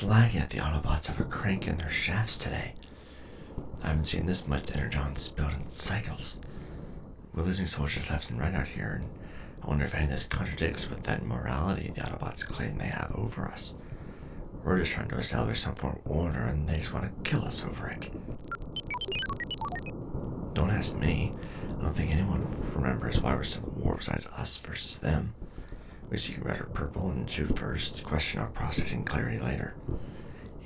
lagging that the Autobots have a crank in their shafts today. I haven't seen this much energon spilled in cycles. We're losing soldiers left and right out here, and I wonder if any of this contradicts with that morality the Autobots claim they have over us. We're just trying to establish some form of order, and they just want to kill us over it. Don't ask me. I don't think anyone remembers why we're still at war besides us versus them. We see red or purple and shoot first, question our processing clarity later.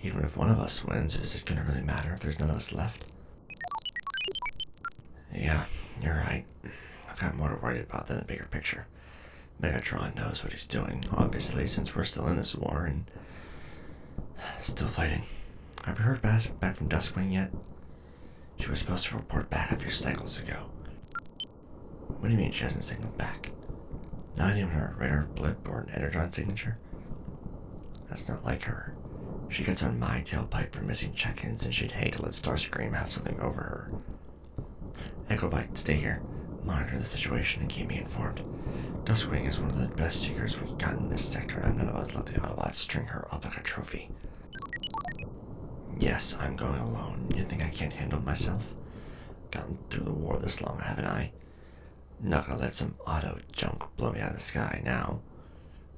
Even if one of us wins, is it going to really matter if there's none of us left? Yeah, you're right. I've got more to worry about than the bigger picture. Megatron knows what he's doing, obviously, since we're still in this war and still fighting. Have you heard back from Duskwing yet? She was supposed to report back a few cycles ago. What do you mean she hasn't signaled back? Not even her radar blip or an energon signature? That's not like her. She gets on my tailpipe for missing check-ins, and she'd hate to let Starscream have something over her. Echobite, stay here. Monitor the situation and keep me informed. Duskwing is one of the best seekers we've got in this sector, and I'm not about to let the Autobots string her up like a trophy. Yes, I'm going alone. You think I can't handle myself? Gotten through the war this long, haven't I? Not gonna let some auto junk blow me out of the sky now.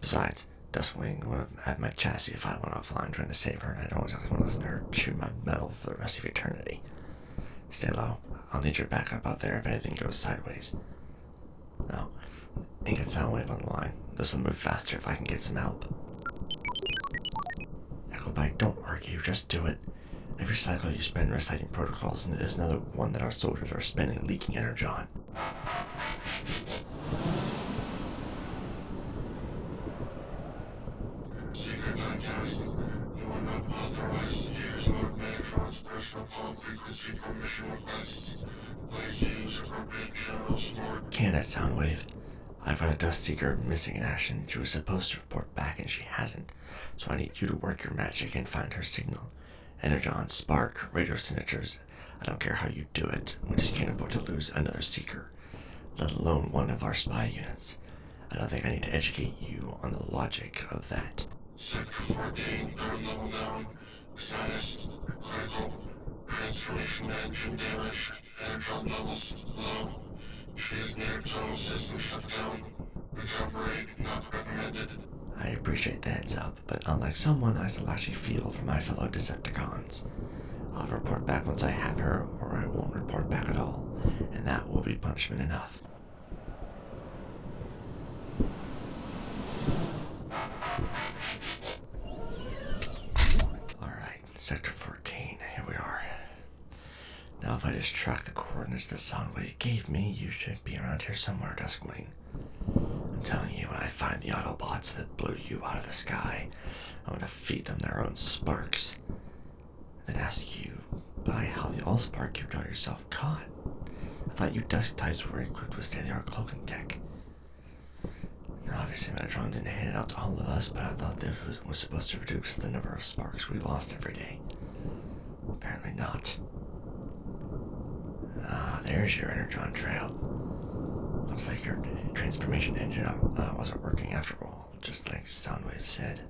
Besides, Duskwing would have had my chassis if I went offline trying to save her, and I don't exactly want to listen to her chew my metal for the rest of eternity. Stay low. I'll need your backup out there if anything goes sideways. No, and get Soundwave on the line. This'll move faster if I can get some help. Echobite, don't argue, just do it. Every cycle you spend reciting protocols is another one that our soldiers are spending leaking energon. Seeker Duskwing, you are not authorized to use Lord Megatron's personal call frequency for mission requests. Please use appropriate channels, Lord. Can it, Soundwave? I've got a Dust Seeker missing in action. She was supposed to report back and she hasn't, so I need you to work your magic and find her signal. Energon, spark, radio signatures. I don't care how you do it. We just can't afford to lose another Seeker, let alone one of our spy units. I don't think I need to educate you on the logic of that. Sector 14, third level down. Status, critical. Transformation engine damage. Energon levels low. She is near total system shutdown. Recovery not recommended. I appreciate the heads up, but unlike someone, I still actually feel for my fellow Decepticons. I'll report back once I have her, or I won't report back at all, and that will be punishment enough. Alright, Sector 14, here we are. Now if I just track the coordinates that Soundwave gave me, you should be around here somewhere, Duskwing. I'm telling you, when I find the Autobots that blew you out of the sky, I'm gonna feed them their own sparks. Then ask you by how the Allspark you got yourself caught. I thought you Dusk types were equipped with state-of-the-art cloaking tech. Now, obviously, Megatron didn't hand it out to all of us, but I thought this was supposed to reduce the number of sparks we lost every day. Apparently not. Ah, there's your energon trail. Looks like your transformation engine wasn't working after all, just like Soundwave said.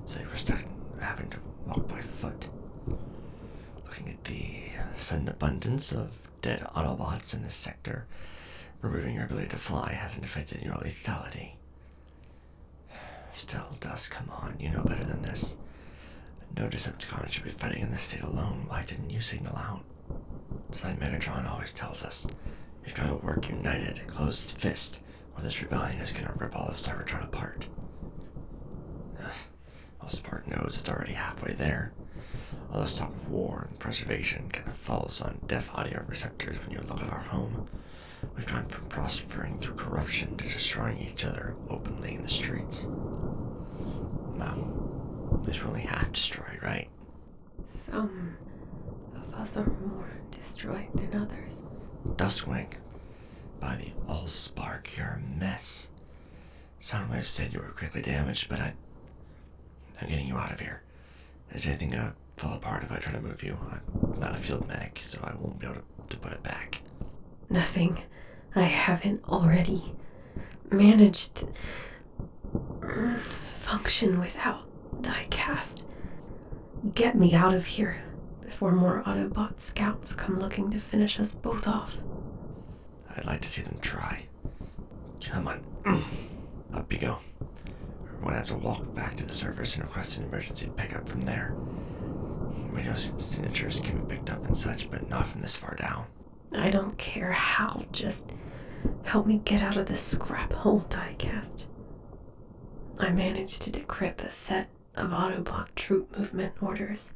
So you were stuck having to walk by foot. Looking at the sudden abundance of dead Autobots in this sector, removing your ability to fly hasn't affected your lethality. Still, Dust, come on, you know better than this. No Decepticon should be fighting in this state alone. Why didn't you signal out? It's like Megatron always tells us. You've got to work united, closed fist, or this rebellion is gonna rip all of Cybertron apart. Well, Spark knows it's already halfway there. All this talk of war and preservation kind of falls on deaf audio receptors when you look at our home. We've gone from prospering through corruption to destroying each other openly in the streets. Well, at least we're only half destroyed, right? Some of us are more destroyed than others. Duskwing, by the Allspark, you're a mess. Soundwave said you were greatly damaged, but I'm getting you out of here. Is anything gonna fall apart if I try to move you? I'm not a field medic, so I won't be able to put it back. Nothing I haven't already managed to function without diecast. Get me out of here before more Autobot scouts come looking to finish us both off. I'd like to see them try. Come on. Up you go. We're going to have to walk back to the surface and request an emergency pickup from there. Radio signatures can be picked up and such, but not from this far down. I don't care how, just help me get out of this scrap hole, diecast. I managed to decrypt a set of Autobot troop movement orders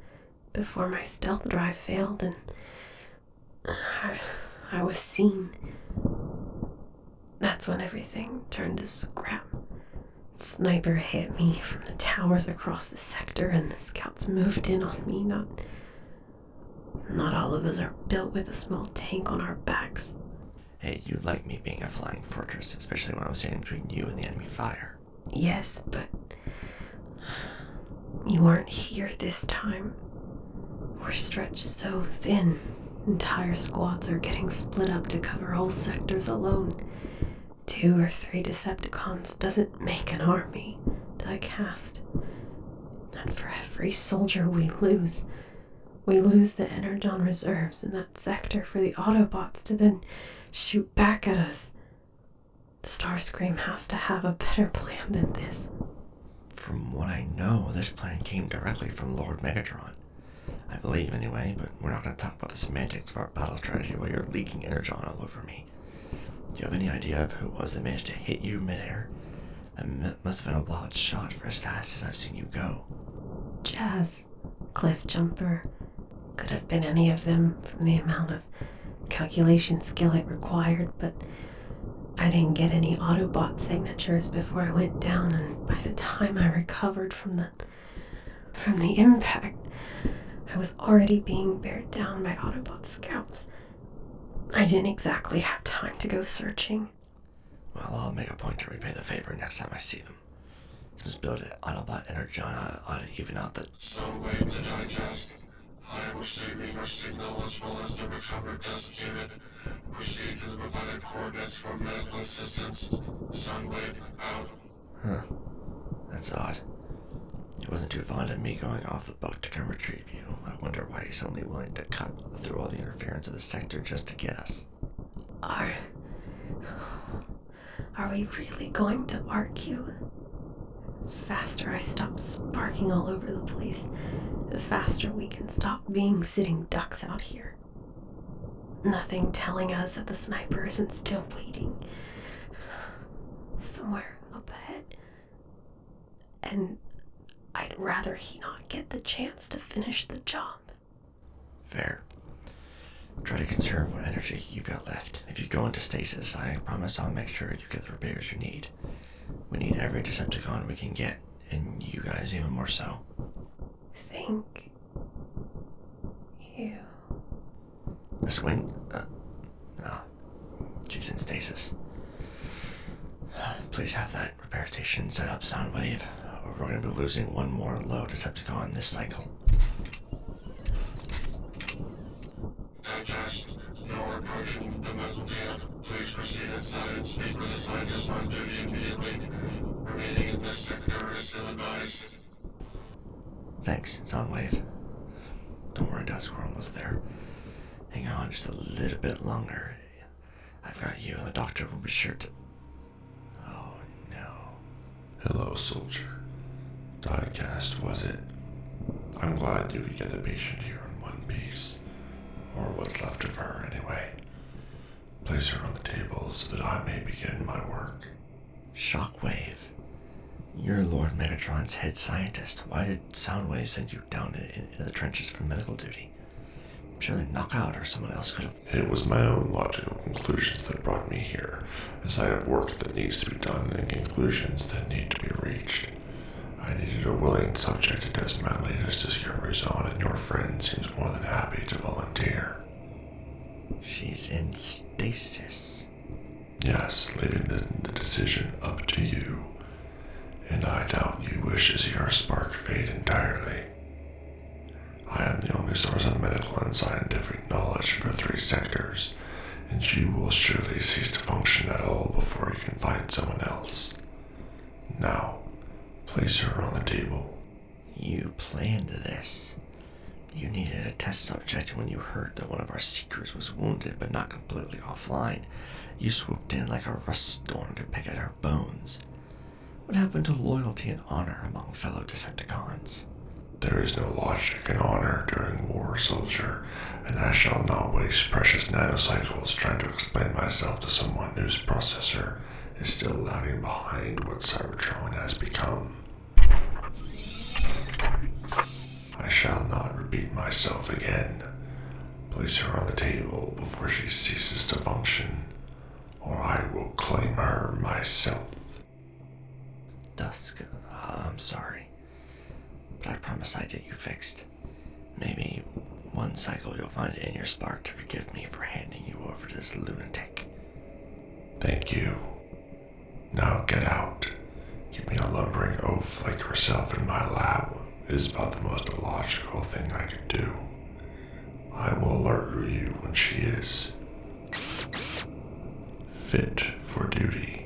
before my stealth drive failed and I was seen. That's when everything turned to scrap. Sniper hit me from the towers across the sector and the scouts moved in on me. Not all of us are built with a small tank on our backs. Hey, you like me being a flying fortress, especially when I was standing between you and the enemy fire. Yes, but you aren't here this time. We're stretched so thin. Entire squads are getting split up to cover whole sectors alone. 2 or 3 Decepticons doesn't make an army, diecast. And for every soldier we lose the Energon reserves in that sector for the Autobots to then shoot back at us. Starscream has to have a better plan than this. From what I know, this plan came directly from Lord Megatron. I believe, anyway, but we're not going to talk about the semantics of our battle strategy while you're leaking Energon all over me. Do you have any idea of who it was that managed to hit you midair? That must have been a wild shot for as fast as I've seen you go. Jazz, Cliff Jumper, could have been any of them from the amount of calculation skill it required, but I didn't get any Autobot signatures before I went down, and by the time I recovered from the impact, I was already being bared down by Autobot scouts. I didn't exactly have time to go searching. Well, I'll make a point to repay the favor next time I see them. Let's build an Autobot Energon ought to even out the... Some way to digest. I am receiving your signal as well as the recovered desk unit. Proceed to the provided coordinates for medical assistance. Sunwave out. Huh. That's odd. He wasn't too fond of me going off the book to come retrieve you. I wonder why he's suddenly willing to cut through all the interference of the sector just to get us. Are we really going to argue? The faster I stop sparking all over the place, the faster we can stop being sitting ducks out here. Nothing telling us that the sniper isn't still waiting somewhere up ahead. And I'd rather he not get the chance to finish the job. Fair. Try to conserve what energy you've got left. If you go into stasis, I promise I'll make sure you get the repairs you need. We need every Decepticon we can get, and you guys even more so. Thank you. Duskwing? She's in stasis. Please have that repair station set up, Soundwave, or we're going to be losing one more low Decepticon this cycle. Digest. You're approaching the medical camp. Please proceed inside and speak with the scientist on duty immediately. Remaining in this sector is ill-advised. Thanks, Soundwave. Don't worry, Dusk, we're almost there. Hang on just a little bit longer. I've got you, and the doctor will be sure to... Oh, no. Hello, soldier. Diecast, was it? I'm glad you could get the patient here in one piece. Or what's left of her, anyway. Place her on the table so that I may begin my work. Shockwave. You're Lord Megatron's head scientist. Why did Soundwave send you down into the trenches for medical duty? Surely Knockout or someone else could have... It was my own logical conclusions that brought me here, as I have work that needs to be done and conclusions that need to be reached. I needed a willing subject to test my latest discoveries on, and your friend seems more than happy to volunteer. She's in stasis. Yes, leaving the decision up to you. And I doubt you wish to see our spark fade entirely. I am the only source of medical and scientific knowledge for 3 sectors, and she will surely cease to function at all before you can find someone else. Now, place her on the table. You planned this. You needed a test subject when you heard that one of our Seekers was wounded but not completely offline. You swooped in like a rust storm to pick at our bones. What happened to loyalty and honor among fellow Decepticons? There is no logic in honor during war, soldier, and I shall not waste precious nanocycles trying to explain myself to someone whose processor is still lagging behind what Cybertron has become. I shall not repeat myself again. Place her on the table before she ceases to function, or I will claim her myself. Dusk, I'm sorry. But I promise I'd get you fixed. Maybe one cycle you'll find it in your spark to forgive me for handing you over to this lunatic. Thank you. Now get out. Keeping a lumbering oaf like yourself in my lab is about the most illogical thing I could do. I will alert you when she is fit for duty.